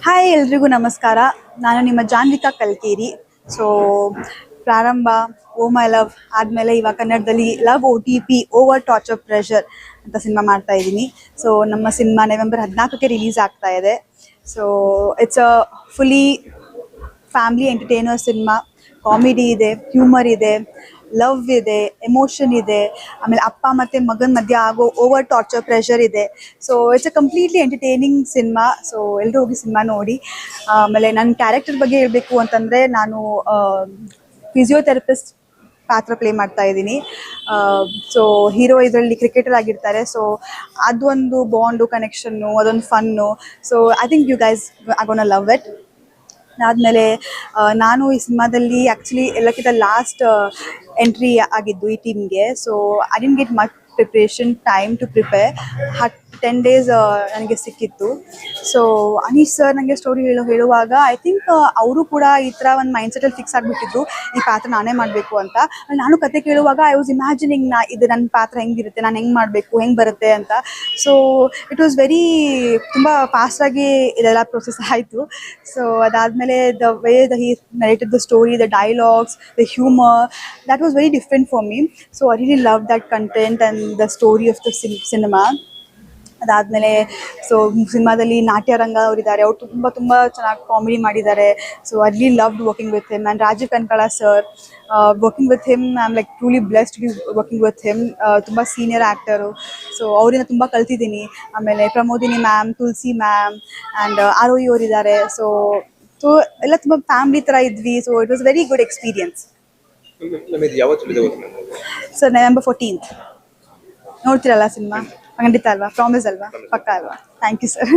Hi ಎಲ್ರಿಗೂ ನಮಸ್ಕಾರ. ನಾನು ನಿಮ್ಮ ಜಾನ್ವಿಕಾ ಕಲ್ಕೇರಿ. ಸೊ ಪ್ರಾರಂಭ, ಓ ಮೈ ಲವ್ ಆದಮೇಲೆ ಇವಾಗ ಕನ್ನಡದಲ್ಲಿ love OTP over torture pressure ಅಂತ ಸಿನಿಮಾ ಮಾಡ್ತಾ ಇದ್ದೀನಿ. ಸೊ ನಮ್ಮ ಸಿನಿಮಾ ನವೆಂಬರ್ 14ಕ್ಕೆ ರಿಲೀಸ್ ಆಗ್ತಾ ಇದೆ. So it's a fully family entertainer cinema. Comedy ಇದೆ, ಹ್ಯೂಮರ್ ಇದೆ, ಲವ್ ಇದೆ, ಎಮೋಷನ್ ಇದೆ, ಆಮೇಲೆ ಅಪ್ಪ ಮತ್ತು ಮಗನ ಮಧ್ಯೆ ಆಗೋ ಓವರ್ ಟಾರ್ಚರ್ ಪ್ರೆಷರ್ ಇದೆ. So it's a completely entertaining cinema. So ಎಲ್ಲರೂ ಹೋಗಿ ಸಿನಿಮಾ ನೋಡಿ. ಆಮೇಲೆ ನನ್ನ ಕ್ಯಾರೆಕ್ಟರ್ ಬಗ್ಗೆ ಹೇಳಬೇಕು ಅಂತಂದರೆ, ನಾನು ಫಿಸಿಯೋಥೆರಪಿಸ್ಟ್ ಪಾತ್ರ ಪ್ಲೇ ಮಾಡ್ತಾ ಇದ್ದೀನಿ. ಸೊ ಹೀರೋ ಇದರಲ್ಲಿ ಕ್ರಿಕೆಟರ್ ಆಗಿರ್ತಾರೆ. ಸೊ ಅದೊಂದು ಬಾಂಡು, ಕನೆಕ್ಷನ್ನು, ಅದೊಂದು fun. So I think you guys are gonna love it. ಅದಾದಮೇಲೆ ನಾನು ಈ ಸಿನಿಮಾದಲ್ಲಿ ಆ್ಯಕ್ಚುಲಿ ಎಲ್ಲಕ್ಕಿಂತ ಲಾಸ್ಟ್ ಎಂಟ್ರಿ ಆಗಿದ್ದು ಈ ಟೀಮ್ಗೆ. So I didn't get much preparation time to prepare. 10 days ನನಗೆ ಸಿಕ್ಕಿತ್ತು. ಸೊ ಅನೀಶ್ ಸರ್ ನನಗೆ ಸ್ಟೋರಿ ಹೇಳುವಾಗ ಐ ಥಿಂಕ್ ಅವರು ಕೂಡ ಈ ಥರ ಒಂದು ಮೈಂಡ್ಸೆಟಲ್ಲಿ ಫಿಕ್ಸ್ ಆಗಿಬಿಟ್ಟಿದ್ರು, ಈ ಪಾತ್ರ ನಾನೇ ಮಾಡಬೇಕು ಅಂತ. ನಾನು ಕತೆ ಕೇಳುವಾಗ ಐ ವಾಸ್ ಇಮ್ಯಾಜಿನಿಂಗ್ ಇದು ನನ್ನ ಪಾತ್ರ ಹೆಂಗಿರುತ್ತೆ, ನಾನು ಹೆಂಗೆ ಮಾಡಬೇಕು, ಹೆಂಗೆ ಬರುತ್ತೆ ಅಂತ. ಸೊ ಇಟ್ ವಾಸ್ ವೆರಿ ತುಂಬ ಫಾಸ್ಟಾಗಿ ಇದೆಲ್ಲ ಪ್ರೊಸೆಸ್ ಆಯಿತು. ಸೊ ಅದಾದಮೇಲೆ the way he narrated the story, the dialogues, the humour, that was very different for me. So I really loved that content and the story of the cinema. ಅದಾದಮೇಲೆ so ಸಿನಿಮಾದಲ್ಲಿ ನಾಟ್ಯರಂಗ ಅವರಿದ್ದಾರೆ, ಅವ್ರು ತುಂಬ ಚೆನ್ನಾಗಿ comedy ಮಾಡಿದ್ದಾರೆ. So I really loved working with him. And Rajeev Kanakala sir, working with him I am like truly blessed to be working with him. ತುಂಬ senior actor. So ಅವರಿಂದ ತುಂಬ ಕಲ್ತಿದ್ದೀನಿ. ಆಮೇಲೆ Pramodini ma'am, Tulasi ma'am and ROE ಅವರಿದ್ದಾರೆ. ಸೊ ಎಲ್ಲ ತುಂಬ family ಥರ ಇದ್ವಿ. So it was very good experience. Sir November 14th ನೋಡ್ತೀರಲ್ಲ ಸಿನಿಮಾ? ಖಂಡಿತ ಅಲ್ವಾ? ಪ್ರಾಮಿಸ್ ಅಲ್ವಾ? ಪಕ್ಕ ಅಲ್ವಾ? Thank you sir.